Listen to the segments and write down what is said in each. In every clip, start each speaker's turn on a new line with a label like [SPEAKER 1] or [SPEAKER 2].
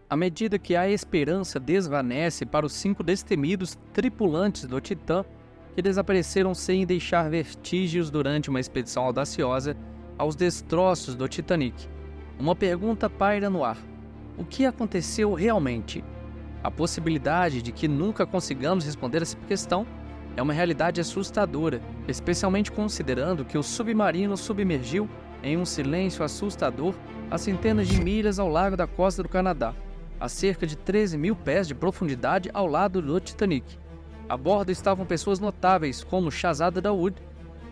[SPEAKER 1] À medida que a esperança desvanece para os 5 destemidos tripulantes do Titã, que desapareceram sem deixar vestígios durante uma expedição audaciosa aos destroços do Titanic, uma pergunta paira no ar: o que aconteceu realmente? A possibilidade de que nunca consigamos responder essa questão é uma realidade assustadora, especialmente considerando que o submarino submergiu em um silêncio assustador a centenas de milhas ao largo da costa do Canadá, a cerca de 13 mil pés de profundidade ao lado do Titanic. A bordo estavam pessoas notáveis como Shahzada Dawood,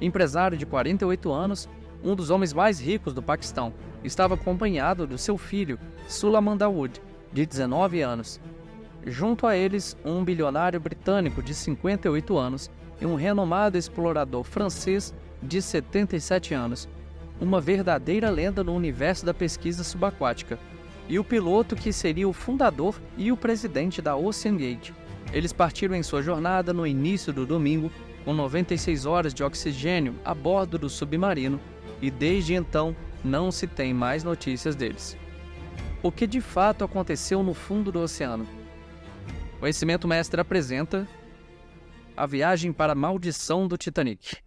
[SPEAKER 1] empresário de 48 anos, um dos homens mais ricos do Paquistão. Estava acompanhado do seu filho, Sulaiman Dawood, de 19 anos. Junto a eles, um bilionário britânico de 58 anos e um renomado explorador francês de 77 anos, uma verdadeira lenda no universo da pesquisa subaquática, e o piloto que seria o fundador e o presidente da OceanGate. Eles partiram em sua jornada no início do domingo, com 96 horas de oxigênio a bordo do submarino, e desde então não se tem mais notícias deles. O que de fato aconteceu no fundo do oceano? Conhecimento Mestre apresenta A Viagem para a Maldição do Titanic.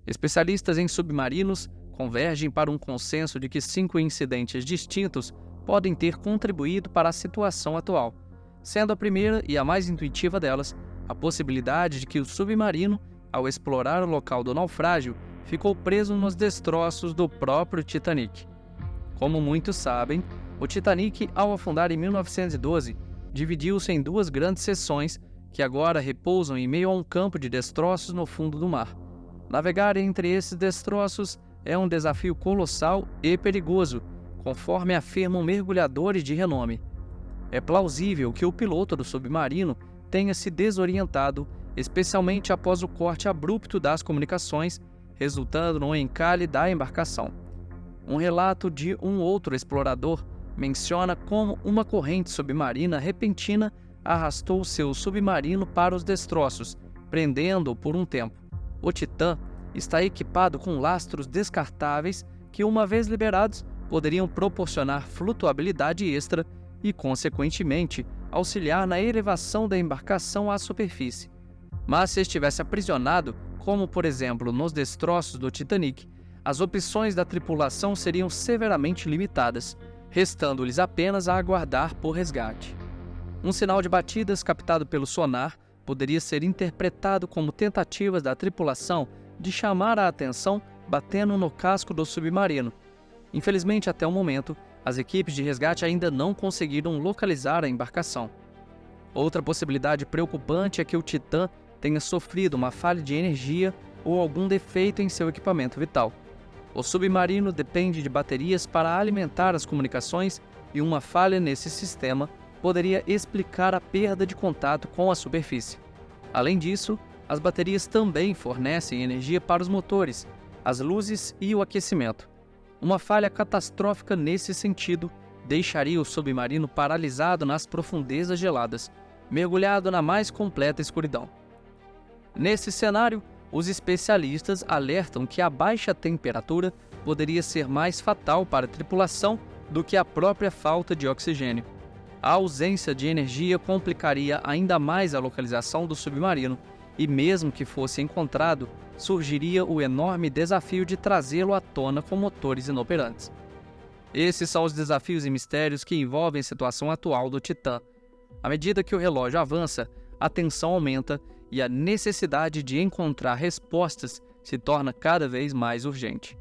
[SPEAKER 1] Especialistas em submarinos convergem para um consenso de que 5 incidentes distintos podem ter contribuído para a situação atual, sendo a primeira e a mais intuitiva delas a possibilidade de que o submarino, ao explorar o local do naufrágio, ficou preso nos destroços do próprio Titanic. Como muitos sabem, o Titanic, ao afundar em 1912, dividiu-se em 2 grandes seções que agora repousam em meio a um campo de destroços no fundo do mar. Navegar entre esses destroços é um desafio colossal e perigoso, conforme afirmam mergulhadores de renome. É plausível que o piloto do submarino tenha se desorientado, especialmente após o corte abrupto das comunicações, resultando no encalhe da embarcação. Um relato de um outro explorador menciona como uma corrente submarina repentina arrastou seu submarino para os destroços, prendendo-o por um tempo. O Titã está equipado com lastros descartáveis que, uma vez liberados, poderiam proporcionar flutuabilidade extra e, consequentemente, auxiliar na elevação da embarcação à superfície. Mas se estivesse aprisionado, como por exemplo nos destroços do Titanic, as opções da tripulação seriam severamente limitadas, restando-lhes apenas a aguardar por resgate. Um sinal de batidas captado pelo sonar poderia ser interpretado como tentativas da tripulação de chamar a atenção batendo no casco do submarino. Infelizmente, até o momento, as equipes de resgate ainda não conseguiram localizar a embarcação. Outra possibilidade preocupante é que o Titã tenha sofrido uma falha de energia ou algum defeito em seu equipamento vital. O submarino depende de baterias para alimentar as comunicações e uma falha nesse sistema poderia explicar a perda de contato com a superfície. Além disso, as baterias também fornecem energia para os motores, as luzes e o aquecimento. Uma falha catastrófica nesse sentido deixaria o submarino paralisado nas profundezas geladas, mergulhado na mais completa escuridão. Nesse cenário, os especialistas alertam que a baixa temperatura poderia ser mais fatal para a tripulação do que a própria falta de oxigênio. A ausência de energia complicaria ainda mais a localização do submarino e, mesmo que fosse encontrado, surgiria o enorme desafio de trazê-lo à tona com motores inoperantes. Esses são os desafios e mistérios que envolvem a situação atual do Titã. À medida que o relógio avança, a tensão aumenta e a necessidade de encontrar respostas se torna cada vez mais urgente.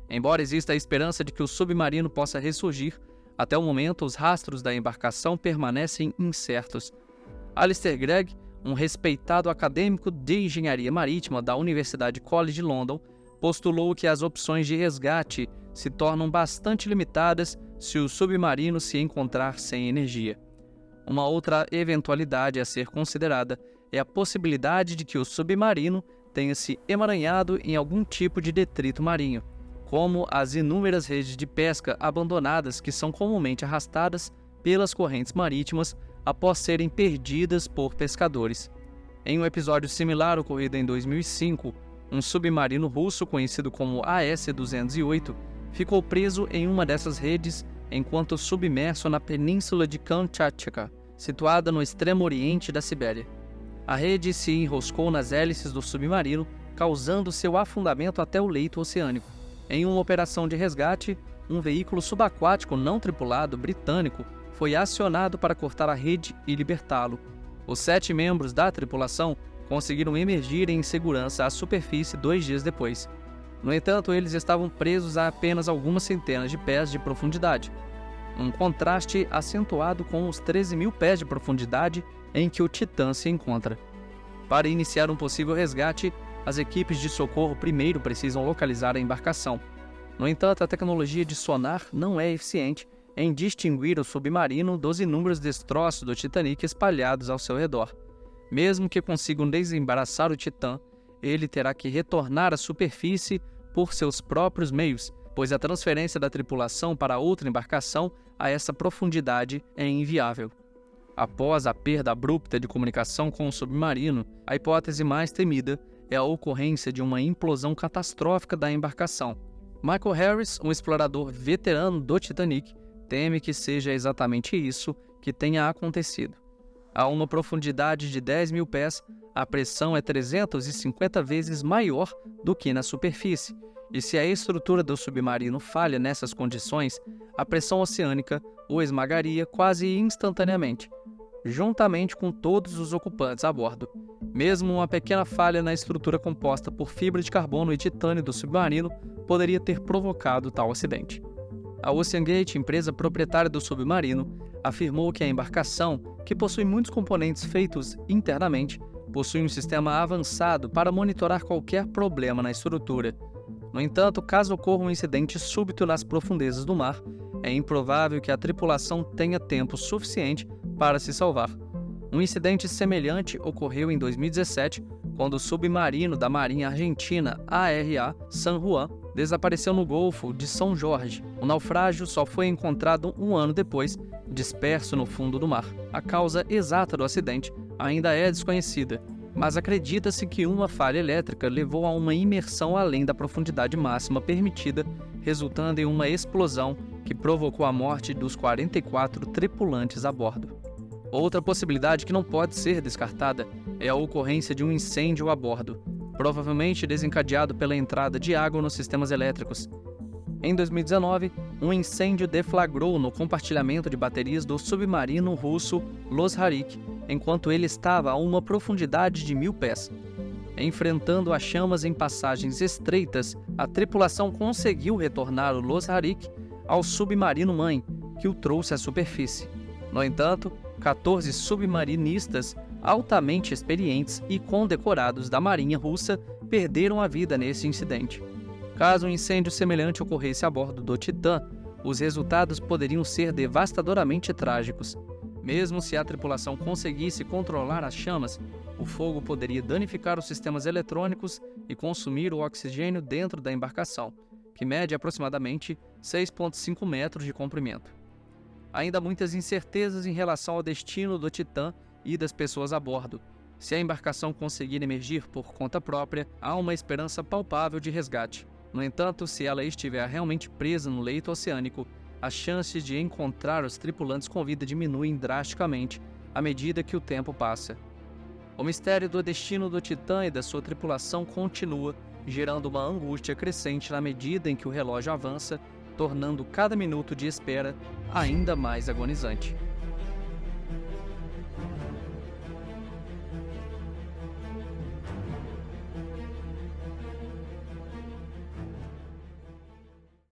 [SPEAKER 1] Embora exista a esperança de que o submarino possa ressurgir, até o momento os rastros da embarcação permanecem incertos. Alistair Gregg, um respeitado acadêmico de engenharia marítima da Universidade College London, postulou que as opções de resgate se tornam bastante limitadas se o submarino se encontrar sem energia. Uma outra eventualidade a ser considerada é a possibilidade de que o submarino tenha se emaranhado em algum tipo de detrito marinho, como as inúmeras redes de pesca abandonadas que são comumente arrastadas pelas correntes marítimas após serem perdidas por pescadores. Em um episódio similar ocorrido em 2005, um submarino russo conhecido como AS-208 ficou preso em uma dessas redes enquanto submerso na península de Kamchatka, situada no extremo oriente da Sibéria. A rede se enroscou nas hélices do submarino, causando seu afundamento até o leito oceânico. Em uma operação de resgate, um veículo subaquático não tripulado britânico foi acionado para cortar a rede e libertá-lo. Os 7 membros da tripulação conseguiram emergir em segurança à superfície 2 dias depois. No entanto, eles estavam presos a apenas algumas centenas de pés de profundidade, um contraste acentuado com os 13.000 pés de profundidade em que o Titã se encontra. Para iniciar um possível resgate, as equipes de socorro primeiro precisam localizar a embarcação. No entanto, a tecnologia de sonar não é eficiente em distinguir o submarino dos inúmeros destroços do Titanic espalhados ao seu redor. Mesmo que consigam desembaraçar o Titã, ele terá que retornar à superfície por seus próprios meios, pois a transferência da tripulação para outra embarcação a essa profundidade é inviável. Após a perda abrupta de comunicação com o submarino, a hipótese mais temida é a ocorrência de uma implosão catastrófica da embarcação. Michael Harris, um explorador veterano do Titanic, teme que seja exatamente isso que tenha acontecido. A uma profundidade de 10.000 pés, a pressão é 350 vezes maior do que na superfície, e se a estrutura do submarino falha nessas condições, a pressão oceânica o esmagaria quase instantaneamente, juntamente com todos os ocupantes a bordo. Mesmo uma pequena falha na estrutura composta por fibra de carbono e titânio do submarino poderia ter provocado tal acidente. A OceanGate, empresa proprietária do submarino, afirmou que a embarcação, que possui muitos componentes feitos internamente, possui um sistema avançado para monitorar qualquer problema na estrutura. No entanto, caso ocorra um incidente súbito nas profundezas do mar, é improvável que a tripulação tenha tempo suficiente para se salvar. Um incidente semelhante ocorreu em 2017, quando o submarino da Marinha Argentina ARA San Juan desapareceu no Golfo de São Jorge. O naufrágio só foi encontrado um ano depois, disperso no fundo do mar. A causa exata do acidente ainda é desconhecida, mas acredita-se que uma falha elétrica levou a uma imersão além da profundidade máxima permitida, resultando em uma explosão que provocou a morte dos 44 tripulantes a bordo. Outra possibilidade que não pode ser descartada é a ocorrência de um incêndio a bordo, provavelmente desencadeado pela entrada de água nos sistemas elétricos. Em 2019, um incêndio deflagrou no compartilhamento de baterias do submarino russo Losharik, enquanto ele estava a uma profundidade de 1.000 pés. Enfrentando as chamas em passagens estreitas, a tripulação conseguiu retornar o Losharik ao submarino-mãe, que o trouxe à superfície. No entanto, 14 submarinistas altamente experientes e condecorados da Marinha Russa perderam a vida nesse incidente. Caso um incêndio semelhante ocorresse a bordo do Titã, os resultados poderiam ser devastadoramente trágicos. Mesmo se a tripulação conseguisse controlar as chamas, o fogo poderia danificar os sistemas eletrônicos e consumir o oxigênio dentro da embarcação, que mede aproximadamente 6,5 metros de comprimento. Ainda há muitas incertezas em relação ao destino do Titã e das pessoas a bordo. Se a embarcação conseguir emergir por conta própria, há uma esperança palpável de resgate. No entanto, se ela estiver realmente presa no leito oceânico, as chances de encontrar os tripulantes com vida diminuem drasticamente à medida que o tempo passa. O mistério do destino do Titã e da sua tripulação continua, gerando uma angústia crescente na medida em que o relógio avança, tornando cada minuto de espera ainda mais agonizante.